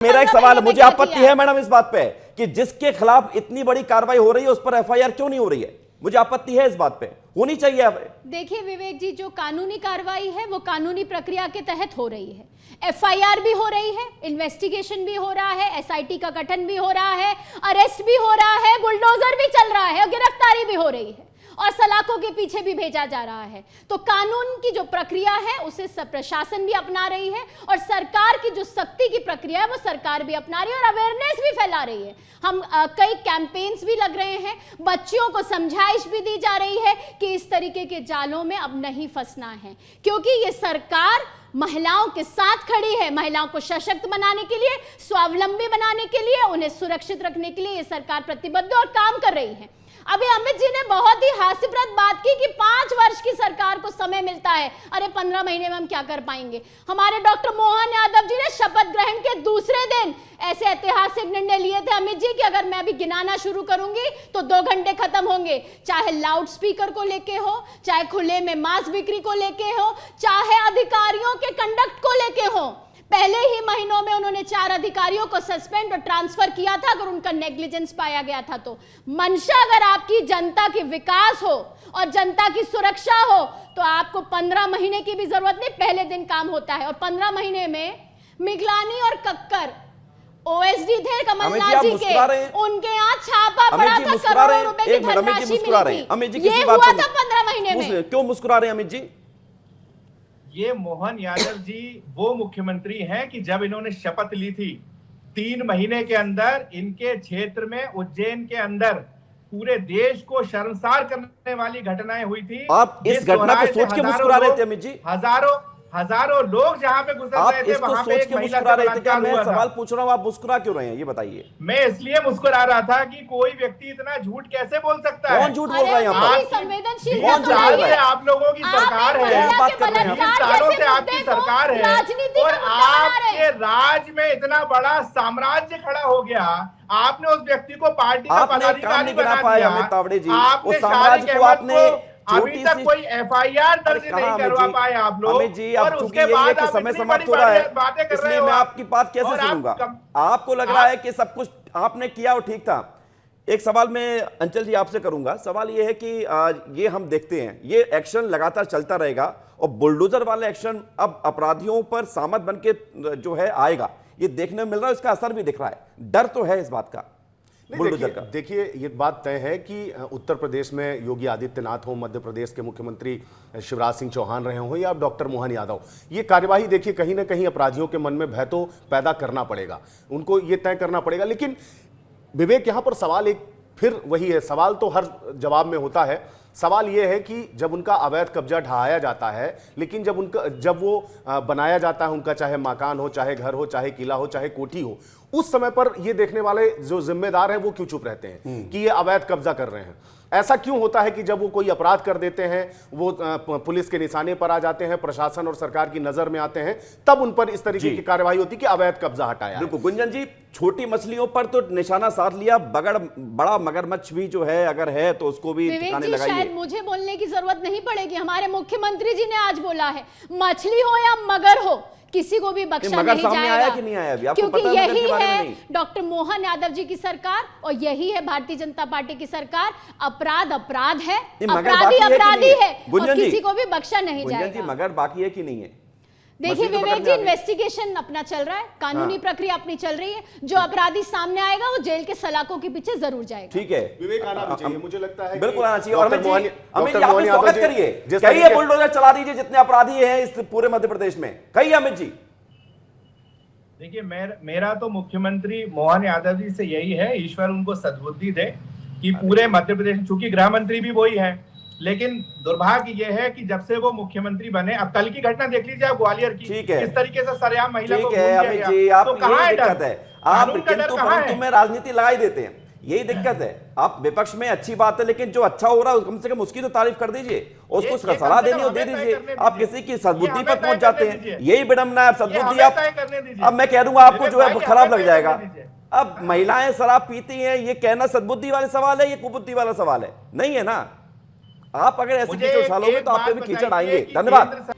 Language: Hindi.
मेरा एक सवाल है, मुझे आपत्ति है मैडम इस बात पे कि जिसके खिलाफ इतनी बड़ी कार्रवाई हो रही है उस पर एफआईआर क्यों नहीं हो रही है। मुझे आपत्ति है इस बात पे, होनी चाहिए। देखिए विवेक जी, जो कानूनी कार्रवाई है वो कानूनी प्रक्रिया के तहत हो रही है। एफआईआर भी हो रही है, इन्वेस्टिगेशन भी हो रहा है, एसआईटी का गठन भी हो रहा है, अरेस्ट भी हो रहा है, बुलडोजर भी चल रहा है और गिरफ्तारी भी हो रही है और सलाखों के पीछे भी भेजा जा रहा है। तो कानून की जो प्रक्रिया है उसे सब प्रशासन भी अपना रही है और सरकार की जो सख्ती की प्रक्रिया है वो सरकार भी अपना रही है और अवेयरनेस भी फैला रही है। हम कई कैंपेन्स भी लग रहे हैं, बच्चियों को समझाइश भी दी जा रही है कि इस तरीके के जालों में अब नहीं फंसना है, क्योंकि ये सरकार महिलाओं के साथ खड़ी है। महिलाओं को सशक्त बनाने के लिए, स्वावलंबी बनाने के लिए, उन्हें सुरक्षित रखने के लिए ये सरकार प्रतिबद्ध और काम कर रही है। अभी अमित जी ने बहुत ही हास्यप्रद बात की कि 5 वर्ष की सरकार को समय मिलता है। अरे 15 महीने में हम क्या कर पाएंगे। हमारे डॉक्टर मोहन यादव जी ने शपथ ग्रहण के दूसरे दिन ऐसे ऐतिहासिक निर्णय लिए थे अमित जी कि अगर मैं अभी गिनाना शुरू करूंगी तो 2 घंटे खत्म होंगे। चाहे लाउड स्पीकर को लेके हो, चाहे खुले में मांस बिक्री को लेके हो, चाहे अधिकारियों के कंडक्ट को लेके हो। पहले ही महीनों में उन्होंने 4 अधिकारियों को सस्पेंड और ट्रांसफर किया था अगर उनका नेग्लिजेंस पाया गया था तो। मंशा अगर आपकी जनता की विकास हो और जनता की सुरक्षा हो तो आपको 15 महीने की भी जरूरत नहीं, पहले दिन काम होता है। और 15 महीने में मिगलानी और कक्कर ओएसडी थे कमलनाथ जी के, उनके यहाँ छापा पड़ा था, करोड़ों रुपए की धनराशि मिली थी। ये हुआ था 15 महीने में। क्यों मुस्कुरा रहे हैं अमित जी? ये मोहन यादव जी वो मुख्यमंत्री हैं कि जब इन्होंने शपथ ली थी 3 महीने के अंदर इनके क्षेत्र में, उज्जैन के अंदर पूरे देश को शर्मसार करने वाली घटनाएं हुई थी। आप इस घटना को सोच के मुस्कुरा रहे थे अमित जी? हजारों लोग जहां पे गुजर रहे थे वहां पे एक महिला मुस्कुरा रहे थे। क्या मैं सवाल पूछ रहा हूं, आप मुस्कुरा क्यों रहे हैं ये बताइए? मैं इसलिए मुस्कुरा रहा था कि कोई व्यक्ति इतना झूठ कैसे बोल सकता है। कौन झूठ बोल रहा है यहाँ पर? आप लोगों की सरकार है, 20 सालों से आपकी सरकार है और आपके राज में इतना बड़ा साम्राज्य खड़ा हो गया। आपने उस व्यक्ति को पार्टी का पदाधिकारी बना दिया। आपने साम्राज्य को आपने अभी तक कोई एफआईआर दर्ज नहीं करवा पाए आप लोग। जी, अब उसके बाद आप समय समाप्त हो रहा है, इसलिए मैं आपकी बात कैसे सुनूंगा? आपको लग रहा है कि सब कुछ आपने किया और ठीक था। एक सवाल मैं अंचल जी आपसे करूंगा। सवाल ये है कि ये हम देखते हैं ये एक्शन लगातार चलता रहेगा और बुलडोजर वाला एक्शन अब अपराधियों पर सामत बन के जो है आएगा, ये देखने में मिल रहा है। इसका असर भी दिख रहा है, डर तो है इस बात का। देखिए ये बात तय है कि उत्तर प्रदेश में योगी आदित्यनाथ हो, मध्य प्रदेश के मुख्यमंत्री शिवराज सिंह चौहान रहे हों या डॉक्टर मोहन यादव, ये कार्यवाही देखिए कहीं ना कहीं अपराधियों के मन में भय तो पैदा करना पड़ेगा, उनको ये तय करना पड़ेगा। लेकिन विवेक, यहाँ पर सवाल एक फिर वही है, सवाल तो हर जवाब में होता है। सवाल यह है कि जब उनका अवैध कब्जा ढहाया जाता है, लेकिन जब वो बनाया जाता है उनका, चाहे मकान हो, चाहे घर हो, चाहे किला हो, चाहे कोठी हो, उस समय पर ये देखने वाले जो जिम्मेदार हैं वो क्यों चुप रहते हैं कि ये अवैध कब्जा कर रहे हैं? ऐसा क्यों होता है कि जब वो कोई अपराध कर देते हैं, वो पुलिस के निशाने पर आ जाते हैं, प्रशासन और सरकार की नजर में आते हैं, तब उन पर इस तरीके की कार्रवाई होती है कि अवैध कब्जा हटाया? बिल्कुल गुंजन जी, छोटी मछलियों पर तो निशाना साध लिया, बड़ा मगरमच्छ भी जो है अगर है तो उसको भी ठिकाने लगाइए। शायद मुझे बोलने की जरूरत नहीं पड़ेगी, हमारे मुख्यमंत्री जी ने आज बोला है, मछली हो या मगर हो किसी को भी बख्शा नहीं जाएगा। आया कि नहीं आया अभी? आपको क्योंकि पता यही है डॉक्टर मोहन यादव जी की सरकार और यही है भारतीय जनता पार्टी की सरकार। अपराध अपराध है, अपराधी अपराधी है और किसी को भी बख्शा नहीं जाएगा। मगर बाकी है कि नहीं है? देखिए विवेक जी, इन्वेस्टिगेशन अपना चल रहा है, कानूनी प्रक्रिया अपनी चल रही है। जो अपराधी सामने आएगा वो जेल के सलाखों के पीछे जरूर जाएगा। ठीक है, विवेक आना भी चाहिए, मुझे लगता है बिल्कुल आना चाहिए। और अमित जी आप स्वागत करिए, कहिए बुलडोजर चला दीजिए जितने अपराधी हैं इस पूरे मध्य प्रदेश में, कहिए अमित जी। देखिए मेरा तो मुख्यमंत्री मोहन यादव जी से यही है, ईश्वर उनको सद्बुद्धि दे कि पूरे मध्य प्रदेश, चूंकि गृह मंत्री भी वही है, लेकिन दुर्भाग्य यह है कि जब से वो मुख्यमंत्री बने, अब कल की घटना देख लीजिए ग्वालियर की, किस तरीके से सरेआम महिला को दिक्कत है। आप किंतु में राजनीति लगाई देते हैं, यही दिक्कत है। आप विपक्ष में अच्छी बात है, लेकिन जो अच्छा हो रहा है कम से कम उसकी तो तारीफ कर दीजिए, उसको सलाह देनी हो दे दीजिए। आप किसी की सद्बुद्धि पर पहुंच जाते हैं, यही विडंबना है। सद्बुद्धि आप, अब मैं कह दूंगा आपको जो है खराब लग जाएगा। अब महिलाएं शराब पीती हैं, ये कहना सद्बुद्धि वाले सवाल है, ये कुबुद्धि वाला सवाल है? नहीं है ना। आप अगर ऐसे कीचड़ उछालोगे तो आप पे भी कीचड़ आएंगे। धन्यवाद।